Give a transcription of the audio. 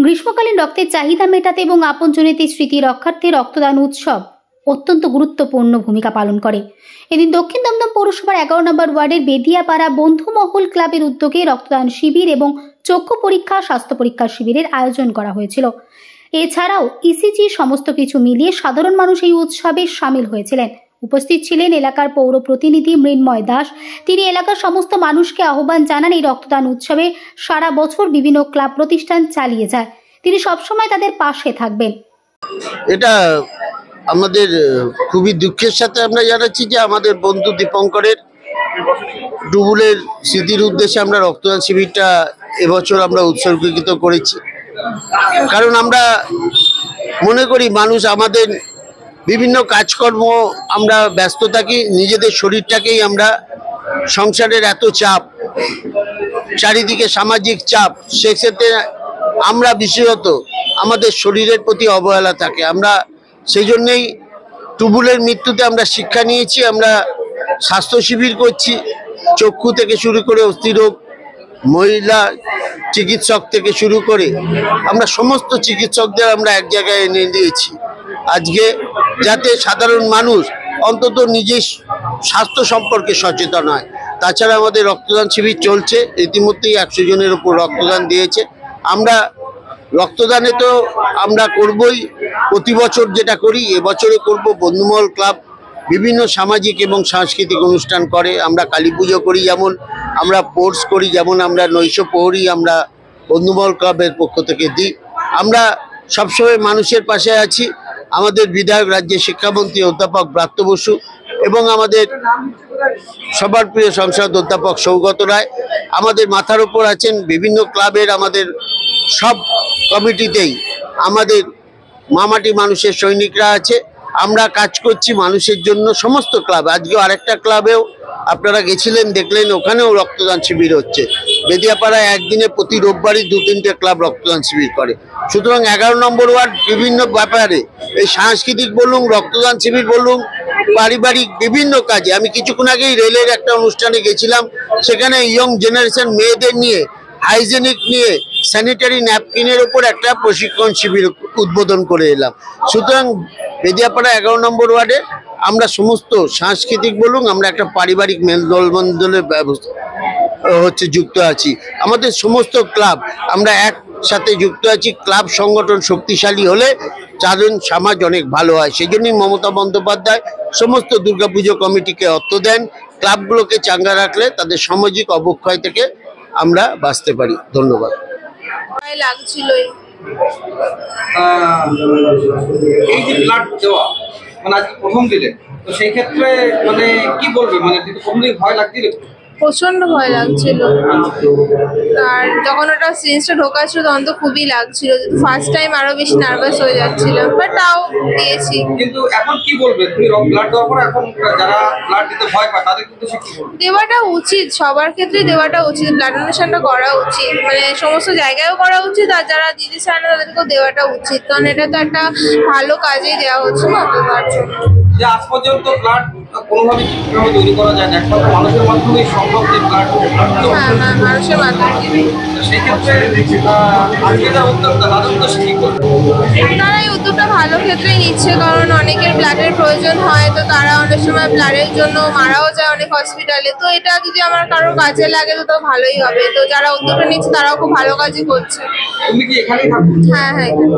গ্রীষ্মকালীন রক্তের চাহিদা মেটাতে এবং আপনজনেদের স্মৃতি রক্ষার্থে রক্তদান উৎসব অত্যন্ত গুরুত্বপূর্ণ ভূমিকা পালন করে। এদিন দক্ষিণ দমদম পৌরসভার 11 নম্বর ওয়ার্ডের বেদিয়াপাড়া বন্ধুমহল ক্লাবের উদ্যোগে রক্তদান শিবির এবং চক্ষু পরীক্ষা স্বাস্থ্য পরীক্ষা শিবিরের আয়োজন করা হয়েছিল। এছাড়াও ইসিজি সমস্ত কিছু মিলিয়ে সাধারণ মানুষ এই উৎসবে সামিল হয়েছিলেন। উপস্থিত ছিলেন এলাকার পৌর প্রতিনিধি মৃন্ময় দাস। তিনি এলাকার সমস্ত মানুষকে আহ্বান জানান এই রক্তদান উৎসবে সারা বছর বিভিন্ন ক্লাব প্রতিষ্ঠান চালিয়ে যায়, তিনি সবসময় তাদের পাশে থাকবেন। এটা আমাদের খুবই দুঃখের সাথে আমরা জানাচ্ছি যে আমাদের বন্ধু দীপঙ্করের ডুবুলের স্মৃতির উদ্দেশ্যে আমরা রক্তদান শিবিরটা এবছর আমরা উৎসর্গীকৃত করেছি। কারণ আমরা মনে করি মানুষ আমাদের বিভিন্ন কাজকর্ম আমরা ব্যস্ত থাকি, নিজেদের শরীরটাকেই আমরা সংসারের এত চাপ, চারিদিকে সামাজিক চাপ, সেক্ষেত্রে আমরা বিশেষত আমাদের শরীরের প্রতি অবহেলা থাকে। আমরা সেই জন্যেই টুবুলের মৃত্যুতে আমরা শিক্ষা নিয়েছি। আমরা স্বাস্থ্য শিবির করছি, চক্ষু থেকে শুরু করে অস্থিরোগ, মহিলা চিকিৎসক থেকে শুরু করে আমরা সমস্ত চিকিৎসকদের আমরা এক জায়গায় এনে দিয়েছি আজকে, যাতে সাধারণ মানুষ অন্তত নিজের স্বাস্থ্য সম্পর্কে সচেতন হয়। তাছাড়া আমাদের রক্তদান শিবির চলছে, ইতিমধ্যেই 100 জনের উপর রক্তদান দিয়েছে। আমরা রক্তদানে তো আমরা করবই, প্রতি বছর যেটা করি এবছরে করব। বন্ধুমহল ক্লাব বিভিন্ন সামাজিক এবং সাংস্কৃতিক অনুষ্ঠান করে। আমরা কালী পুজো করি, যেমন আমরা স্পোর্টস করি, যেমন আমরা নৈশ প্রহরী আমরা বন্ধুমহল ক্লাবের পক্ষ থেকে দিই। আমরা সবসময় মানুষের পাশে আছি। আমাদের বিধায়ক, রাজ্যের শিক্ষামন্ত্রী অধ্যাপক ব্রাত্য বসু এবং আমাদের সবার প্রিয় সাংসদ অধ্যাপক সৌগত রায় আমাদের মাথার উপর আছেন। বিভিন্ন ক্লাবের আমাদের সব কমিটিতেই আমাদের মামাটি মানুষের সৈনিকরা আছে। আমরা কাজ করছি মানুষের জন্য, সমস্ত ক্লাব। আজকেও আরেকটা ক্লাবেও আপনারা গেছিলেন, দেখলেন, ওখানেও রক্তদান শিবির হচ্ছে। বেদিয়াপাড়ায় একদিনে প্রতি রোববারই 2-3টে ক্লাব রক্তদান শিবির করে। সুতরাং 11 নম্বর ওয়ার্ড বিভিন্ন ব্যাপারে, এই সাংস্কৃতিক বলুন, রক্তদান শিবির বলুন, পারিবারিক বিভিন্ন কাজে। আমি কিছুক্ষণ আগেই রেলের একটা অনুষ্ঠানে গেছিলাম, সেখানে ইয়ং জেনারেশন মেয়েদের নিয়ে হাইজেনিক নিয়ে স্যানিটারি ন্যাপকিনের উপর একটা প্রশিক্ষণ শিবির উদ্বোধন করে এলাম। সুতরাং বেদিয়াপাড়া 11 নম্বর ওয়ার্ডে আমরা সমস্ত সাংস্কৃতিক বলুন, আমরা একটা পারিবারিক মেলবন্ধনের ব্যবস্থা যুক্ত আছি। আমাদের সমস্ত ক্লাব আমরা একসাথে যুক্ত আছি। ক্লাব সংগঠন শক্তিশালী হলে চারণ সমাজ অনেক ভালো হয়। সেই জন্যই মমতা বন্দ্যোপাধ্যায় সমস্ত দুর্গাপুজো কমিটিকে অর্থ দেন। ক্লাবগুলোকে চাঙ্গা রাখলে তাদের সামাজিক অবক্ষয় থেকে আমরা বাঁচতে পারি। ধন্যবাদ। লাগছিল এই যে ব্লাড দেওয়া মানে আজকে প্রথম দিলে, তো সেই ক্ষেত্রে মানে কি বলবে, মানে প্রথম দিন ভয় লাগছিল? প্রচন্ড ভয় লাগছিল, আর যখন ওটা সিরিঞ্জটা ঢোকাচ্ছিল তখন তো খুবই লাগছিল। ফার্স্ট টাইম আরো বেশি নার্ভাস হয়ে যাচ্ছিলাম, বাট তাও দিয়েছি। কিন্তু এখন কি বলবে তুমি ব্লাড দেওয়ার পর? এখন যারা ব্লাড দিতে ভয় পায় তাদের কিন্তু কি বলবে? দেওয়াটা উচিত, সবার ক্ষেত্রে দেওয়াটা উচিত। ব্লাড ডোনেশনটা করা উচিত, মানে সমস্ত জায়গায়ও করা উচিত, আর যারা দিতে চায় না তাদেরকেও দেওয়াটা উচিত, কারণ এটা তো একটা ভালো কাজেই দেওয়া হচ্ছে না। তো তার জন্য যে আজ পর্যন্ত ব্লাড কোনোভাবে ঠিকভাবে তৈরি করা যায় না, একমাত্র মানুষের মাধ্যমেই সম্ভব যে ব্লাড। হ্যাঁ হ্যাঁ, মানুষের মাধ্যমে। সেই ক্ষেত্রে আজকে যা উদ্যোক্তা তাদের উদ্দেশ্যে কি করবে? তারা এই উদ্যোগটা ভালো ক্ষেত্রেই নিচ্ছে, কারণ অনেকের ব্লাডের প্রয়োজন হয়, তো তারা অনেক সময় ব্লাডের জন্য মারাও যায় অনেক হসপিটালে। তো এটা যদি আমার কারোর কাজে লাগে তো ভালোই হবে। তো যারা উদ্যোগটা নিচ্ছে তারাও খুব ভালো কাজই করছে। তুমি কি এখানেই থাকো? হ্যাঁ হ্যাঁ, এখানে।